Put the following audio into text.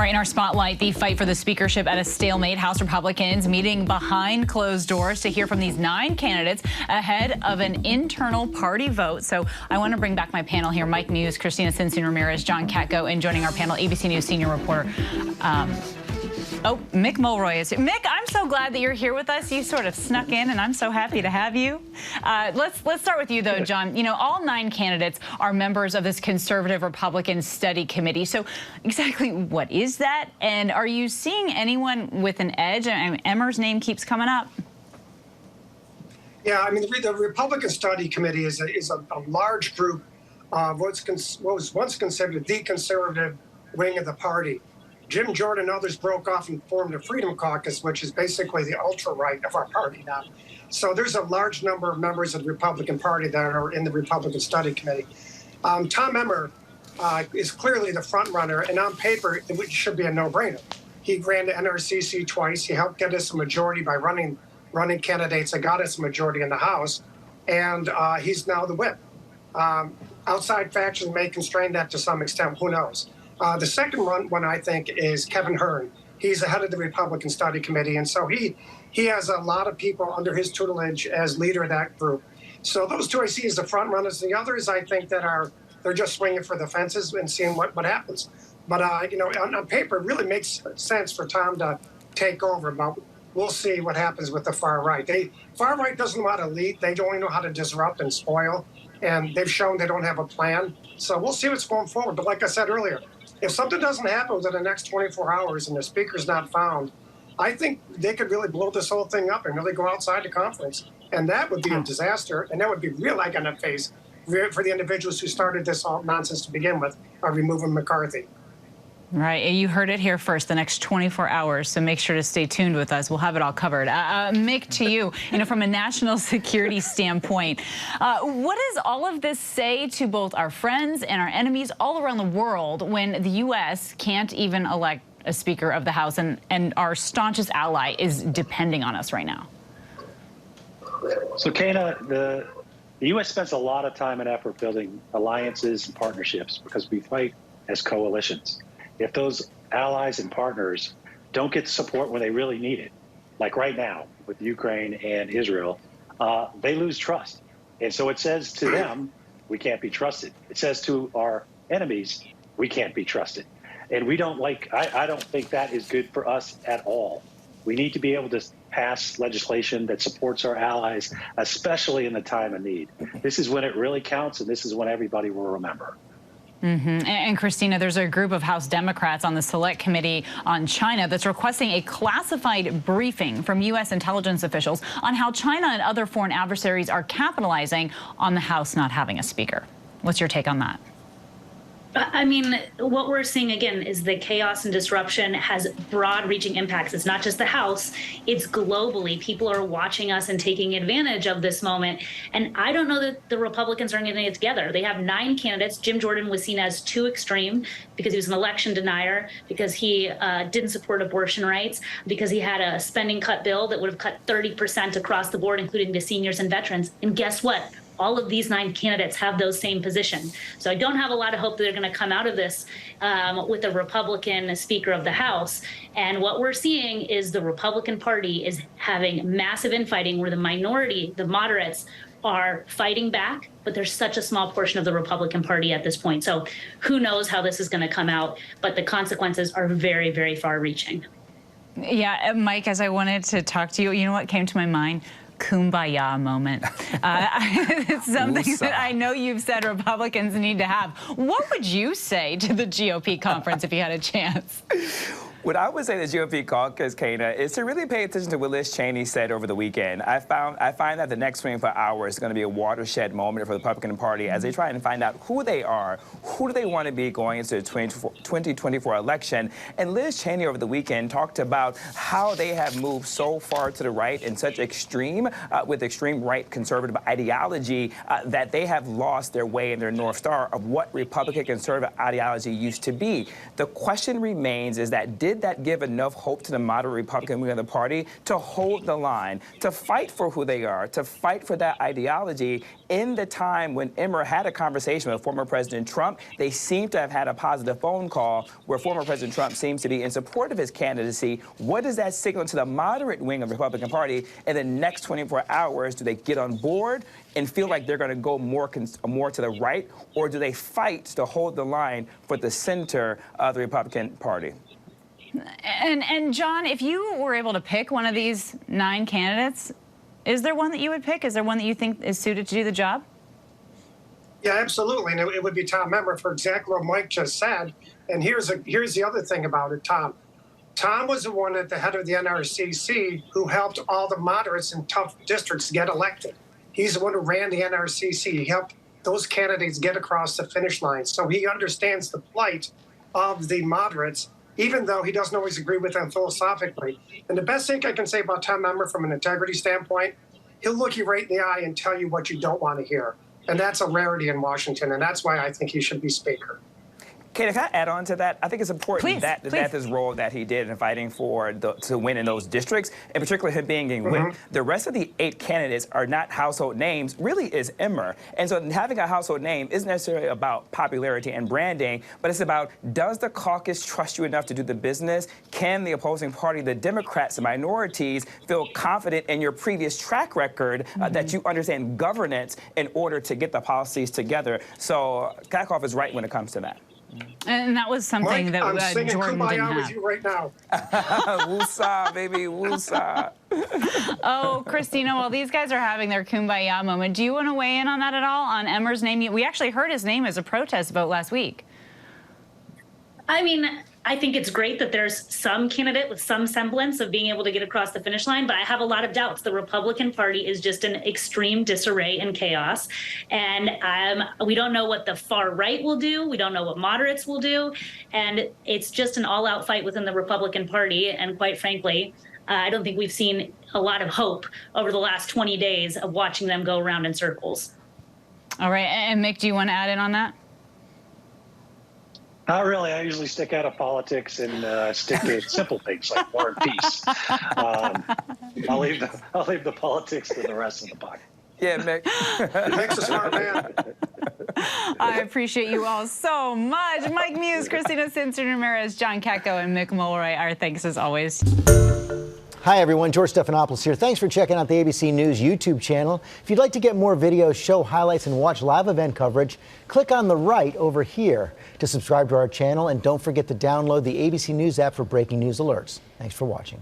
right, in our spotlight, the fight for the speakership at a stalemate. House Republicans meeting behind closed doors to hear from these 9 candidates ahead of an internal party vote. So I want to bring back my panel here. Mike Muse, Christina Cincin-Ramirez, John Katko, and joining our panel, ABC News senior reporter, Mick Mulroy is here. Mick, I'm so glad that you're here with us. You sort of snuck in, and I'm so happy to have you. Let's start with you, though, John. You know, all 9 candidates are members of this conservative Republican study committee. So exactly what is that? And are you seeing anyone with an edge? I mean, Emmer's name keeps coming up. Yeah, I mean, the Republican Study Committee is a large group of what was once considered the conservative wing of the party. Jim Jordan and others broke off and formed the Freedom Caucus, which is basically the ultra-right of our party now. So there's a large number of members of the Republican Party that are in the Republican Study Committee. Tom Emmer is clearly the front runner, and on paper, it should be a no-brainer. He ran the NRCC twice. He helped get us a majority by running candidates that got us a majority in the House, and he's now the whip. Outside factions may constrain that to some extent. Who knows? The second one, I think, is Kevin Hern. He's the head of the Republican Study Committee, and so he has a lot of people under his tutelage as leader of that group. So those two I see as the front runners. The others, I think, they're just swinging for the fences and seeing what happens. But you know, on paper, it really makes sense for Tom to take over. But we'll see what happens with the far right. Far right doesn't know how to lead. They don't know how to disrupt and spoil, and they've shown they don't have a plan. So we'll see what's going forward. But like I said earlier, if something doesn't happen within the next 24 hours and the speaker's not found, I think they could really blow this whole thing up and really go outside the conference. And that would be a disaster, and that would be real egg on the face for the individuals who started this all nonsense to begin with, removing McCarthy. Right. You heard it here first, the next 24 hours, so make sure to stay tuned with us. We'll have it all covered. Mick, to you, from a national security standpoint, what does all of this say to both our friends and our enemies all around the world when the U.S. can't even elect a Speaker of the House and our staunchest ally is depending on us right now? So, Kana, the U.S. spends a lot of time and effort building alliances and partnerships because we fight as coalitions. If those allies and partners don't get support when they really need it, like right now with Ukraine and Israel, they lose trust. And so it says to them, we can't be trusted. It says to our enemies, we can't be trusted. And we don't I don't think that is good for us at all. We need to be able to pass legislation that supports our allies, especially in the time of need. This is when it really counts, and this is when everybody will remember. And Christina, there's a group of House Democrats on the Select Committee on China that's requesting a classified briefing from U.S. intelligence officials on how China and other foreign adversaries are capitalizing on the House not having a speaker. What's your take on that? I mean, what we're seeing, again, is the chaos and disruption has broad-reaching impacts. It's not just the House, it's globally. People are watching us and taking advantage of this moment. And I don't know that the Republicans are getting it together. They have 9 candidates. Jim Jordan was seen as too extreme because he was an election denier, because he didn't support abortion rights, because he had a spending cut bill that would have cut 30% across the board, including the seniors and veterans. And guess what? All of these 9 candidates have those same positions. So I don't have a lot of hope that they're going to come out of this with a Republican Speaker of the House. And what we're seeing is the Republican Party is having massive infighting where the minority, the moderates, are fighting back, but there's such a small portion of the Republican Party at this point. So who knows how this is going to come out, but the consequences are very, very far-reaching. Yeah, Mike, as I wanted to talk to you, you know what came to my mind? Kumbaya moment. It's something that I know you've said Republicans need to have. What would you say to the GOP conference if you had a chance? What I would say to the GOP caucus, Kana, is to really pay attention to what Liz Cheney said over the weekend. I find that the next 24 hours is going to be a watershed moment for the Republican Party as they try and find out who they are, who do they want to be going into the 2024 election. And Liz Cheney over the weekend talked about how they have moved so far to the right and such extreme, with extreme right conservative ideology, that they have lost their way and their North Star of what Republican conservative ideology used to be. The question remains is that did did that give enough hope to the moderate Republican wing of the party to hold the line, to fight for who they are, to fight for that ideology? In the time when Emmer had a conversation with former President Trump, they seem to have had a positive phone call where former President Trump seems to be in support of his candidacy. What does that signal to the moderate wing of the Republican Party in the next 24 hours? Do they get on board and feel like they're going to go more to the right, or do they fight to hold the line for the center of the Republican Party? And John, if you were able to pick one of these 9 candidates, is there one that you would pick? Is there one that you think is suited to do the job? Yeah, absolutely. And it would be Tom Emmer for exactly what Mike just said. And here's the other thing about it, Tom. Tom was the one at the head of the NRCC who helped all the moderates in tough districts get elected. He's the one who ran the NRCC. He helped those candidates get across the finish line. So he understands the plight of the moderates, even though he doesn't always agree with them philosophically. And the best thing I can say about Tom Emmer from an integrity standpoint, he'll look you right in the eye and tell you what you don't want to hear. And that's a rarity in Washington, and that's why I think he should be Speaker. Kate, can I add on to that? I think it's important that his role that he did in fighting to win in those districts, and particularly him being in win. The rest of the 8 candidates are not household names, really is Emmer. And so having a household name isn't necessarily about popularity and branding, but it's about, does the caucus trust you enough to do the business? Can the opposing party, the Democrats, the minorities, feel confident in your previous track record that you understand governance in order to get the policies together? So Katkoff is right when it comes to that. And that was something Mike, that I'm singing Jordan Kumbaya didn't have. with you right now. Woosah, baby, woosah. Oh, Christina, while these guys are having their Kumbaya moment, do you want to weigh in on that at all, on Emmer's name? We actually heard his name as a protest vote last week. I mean, I think it's great that there's some candidate with some semblance of being able to get across the finish line, but I have a lot of doubts. The Republican Party is just in extreme disarray and chaos, and we don't know what the far right will do. We don't know what moderates will do, and it's just an all-out fight within the Republican Party, and quite frankly, I don't think we've seen a lot of hope over the last 20 days of watching them go around in circles. All right, and Mick, do you want to add in on that? Not really. I usually stick out of politics and stick to simple things like war and peace. I'll leave the politics to the rest of the party. Yeah, Mick. Mick's a smart man. I appreciate you all so much. Mike Muse, Christina Simpson-Ramirez, John Katko, and Mick Mulroy. Our thanks as always. Hi, everyone. George Stephanopoulos here. Thanks for checking out the ABC News YouTube channel. If you'd like to get more videos, show highlights, and watch live event coverage, click on the right over here to subscribe to our channel. And don't forget to download the ABC News app for breaking news alerts. Thanks for watching.